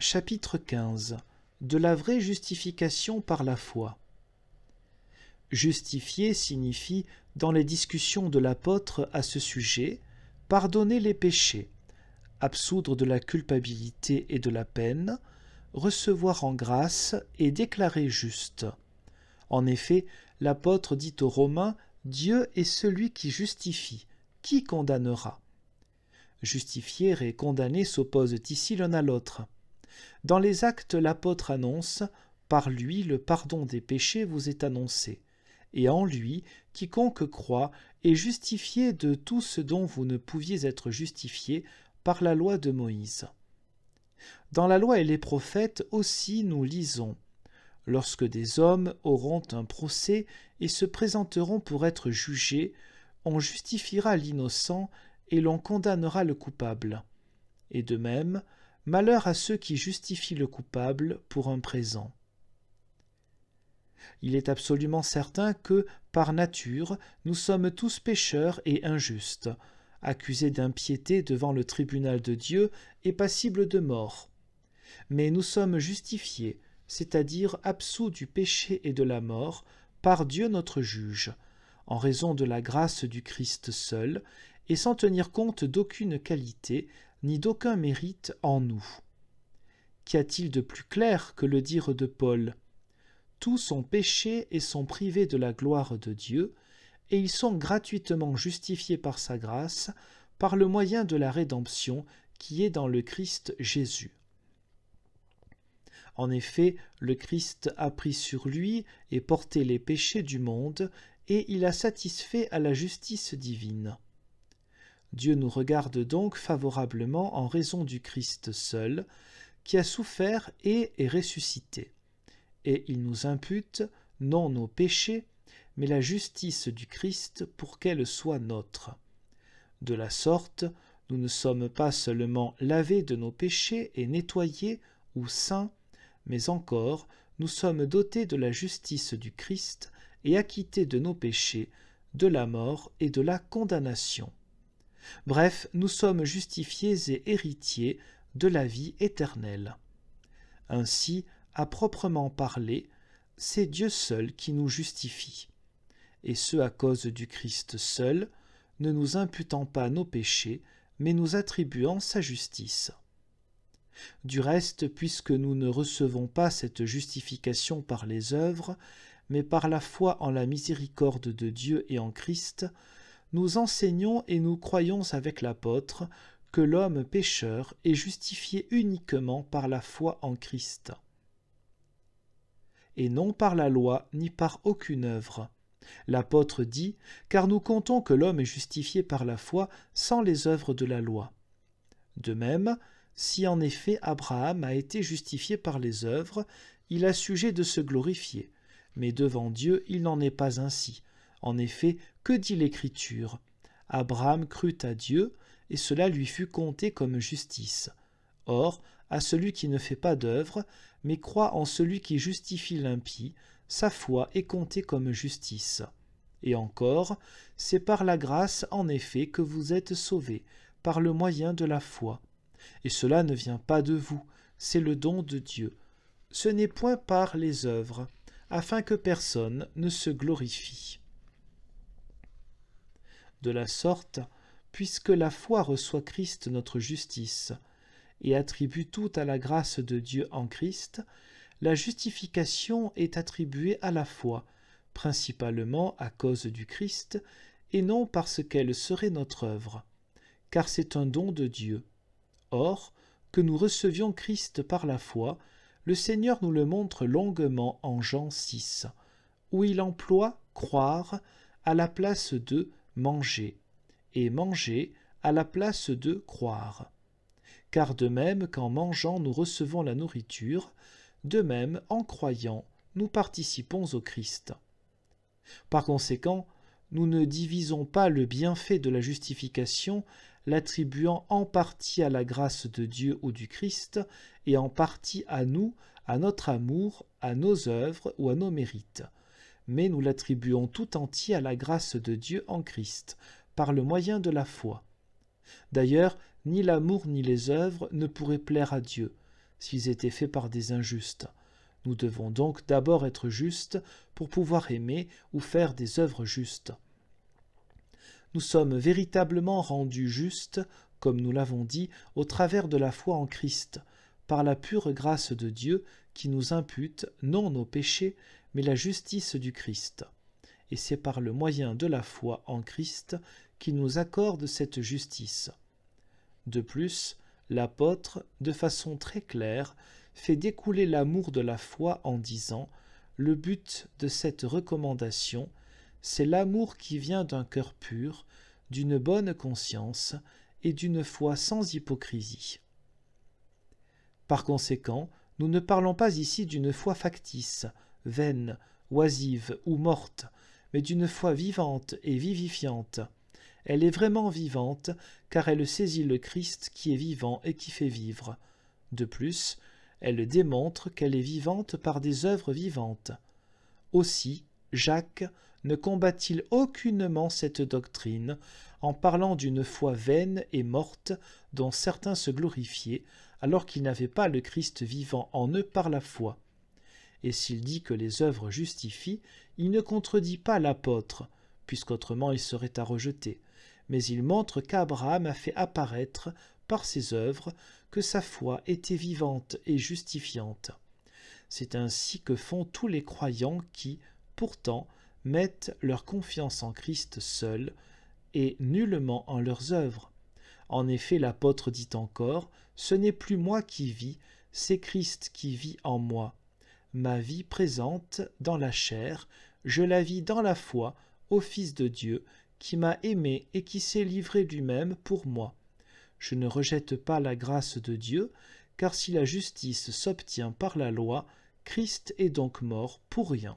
Chapitre 15. De la vraie justification par la foi. Justifier signifie, dans les discussions de l'apôtre à ce sujet, pardonner les péchés, absoudre de la culpabilité et de la peine, recevoir en grâce et déclarer juste. En effet, l'apôtre dit aux Romains « Dieu est celui qui justifie, qui condamnera ?» Justifier et condamner s'opposent ici l'un à l'autre. Dans les Actes, l'apôtre annonce « Par lui, le pardon des péchés vous est annoncé, et en lui, quiconque croit est justifié de tout ce dont vous ne pouviez être justifiés par la loi de Moïse. » Dans la loi et les prophètes aussi nous lisons « Lorsque des hommes auront un procès et se présenteront pour être jugés, on justifiera l'innocent et l'on condamnera le coupable. Et de même, malheur à ceux qui justifient le coupable pour un présent. » Il est absolument certain que, par nature, nous sommes tous pécheurs et injustes, accusés d'impiété devant le tribunal de Dieu et passibles de mort. Mais nous sommes justifiés, c'est-à-dire absous du péché et de la mort, par Dieu notre juge, en raison de la grâce du Christ seul, et sans tenir compte d'aucune qualité ni d'aucun mérite en nous. Qu'y a-t-il de plus clair que le dire de Paul ? Tous sont péchés et sont privés de la gloire de Dieu, et ils sont gratuitement justifiés par sa grâce, par le moyen de la rédemption qui est dans le Christ Jésus. En effet, le Christ a pris sur lui et porté les péchés du monde, et il a satisfait à la justice divine. Dieu nous regarde donc favorablement en raison du Christ seul, qui a souffert et est ressuscité. Et il nous impute, non nos péchés, mais la justice du Christ pour qu'elle soit nôtre. De la sorte, nous ne sommes pas seulement lavés de nos péchés et nettoyés ou saints, mais encore nous sommes dotés de la justice du Christ et acquittés de nos péchés, de la mort et de la condamnation. Bref, nous sommes justifiés et héritiers de la vie éternelle. Ainsi, à proprement parler, c'est Dieu seul qui nous justifie, et ce à cause du Christ seul, ne nous imputant pas nos péchés, mais nous attribuant sa justice. Du reste, puisque nous ne recevons pas cette justification par les œuvres, mais par la foi en la miséricorde de Dieu et en Christ, nous enseignons et nous croyons avec l'apôtre que l'homme pécheur est justifié uniquement par la foi en Christ, et non par la loi ni par aucune œuvre. L'apôtre dit « Car nous comptons que l'homme est justifié par la foi sans les œuvres de la loi. » De même, si en effet Abraham a été justifié par les œuvres, il a sujet de se glorifier, mais devant Dieu il n'en est pas ainsi. En effet, que dit l'Écriture ? Abraham crut à Dieu, et cela lui fut compté comme justice. Or, à celui qui ne fait pas d'œuvre, mais croit en celui qui justifie l'impie, sa foi est comptée comme justice. Et encore, c'est par la grâce en effet que vous êtes sauvés, par le moyen de la foi. Et cela ne vient pas de vous, c'est le don de Dieu. Ce n'est point par les œuvres, afin que personne ne se glorifie. De la sorte, puisque la foi reçoit Christ notre justice, et attribue tout à la grâce de Dieu en Christ, la justification est attribuée à la foi, principalement à cause du Christ, et non parce qu'elle serait notre œuvre, car c'est un don de Dieu. Or, que nous recevions Christ par la foi, le Seigneur nous le montre longuement en Jean 6, où il emploie « croire » à la place de « manger » et « manger » à la place de « croire ». Car de même qu'en mangeant nous recevons la nourriture, de même en croyant nous participons au Christ. Par conséquent, nous ne divisons pas le bienfait de la justification, l'attribuant en partie à la grâce de Dieu ou du Christ, et en partie à nous, à notre amour, à nos œuvres ou à nos mérites. Mais nous l'attribuons tout entier à la grâce de Dieu en Christ, par le moyen de la foi. D'ailleurs, ni l'amour ni les œuvres ne pourraient plaire à Dieu. s'ils étaient faits par des injustes. Nous devons donc d'abord être justes pour pouvoir aimer ou faire des œuvres justes. Nous sommes véritablement rendus justes, comme nous l'avons dit, au travers de la foi en Christ, par la pure grâce de Dieu qui nous impute non nos péchés, mais la justice du Christ. Et c'est par le moyen de la foi en Christ qu'il nous accorde cette justice. De plus, l'apôtre, de façon très claire, fait découler l'amour de la foi en disant « Le but de cette recommandation, c'est l'amour qui vient d'un cœur pur, d'une bonne conscience et d'une foi sans hypocrisie. » Par conséquent, nous ne parlons pas ici d'une foi factice, vaine, oisive ou morte, mais d'une foi vivante et vivifiante. Elle est vraiment vivante, car elle saisit le Christ qui est vivant et qui fait vivre. De plus, elle démontre qu'elle est vivante par des œuvres vivantes. Aussi, Jacques ne combat-il aucunement cette doctrine en parlant d'une foi vaine et morte dont certains se glorifiaient, alors qu'ils n'avaient pas le Christ vivant en eux par la foi. Et s'il dit que les œuvres justifient, il ne contredit pas l'apôtre, puisqu'autrement il serait à rejeter, mais il montre qu'Abraham a fait apparaître, par ses œuvres, que sa foi était vivante et justifiante. C'est ainsi que font tous les croyants qui, pourtant, mettent leur confiance en Christ seul, et nullement en leurs œuvres. En effet, l'apôtre dit encore « Ce n'est plus moi qui vis, c'est Christ qui vit en moi. Ma vie présente dans la chair, je la vis dans la foi au Fils de Dieu, qui m'a aimé et qui s'est livré lui-même pour moi. Je ne rejette pas la grâce de Dieu, car si la justice s'obtient par la loi, Christ est donc mort pour rien. »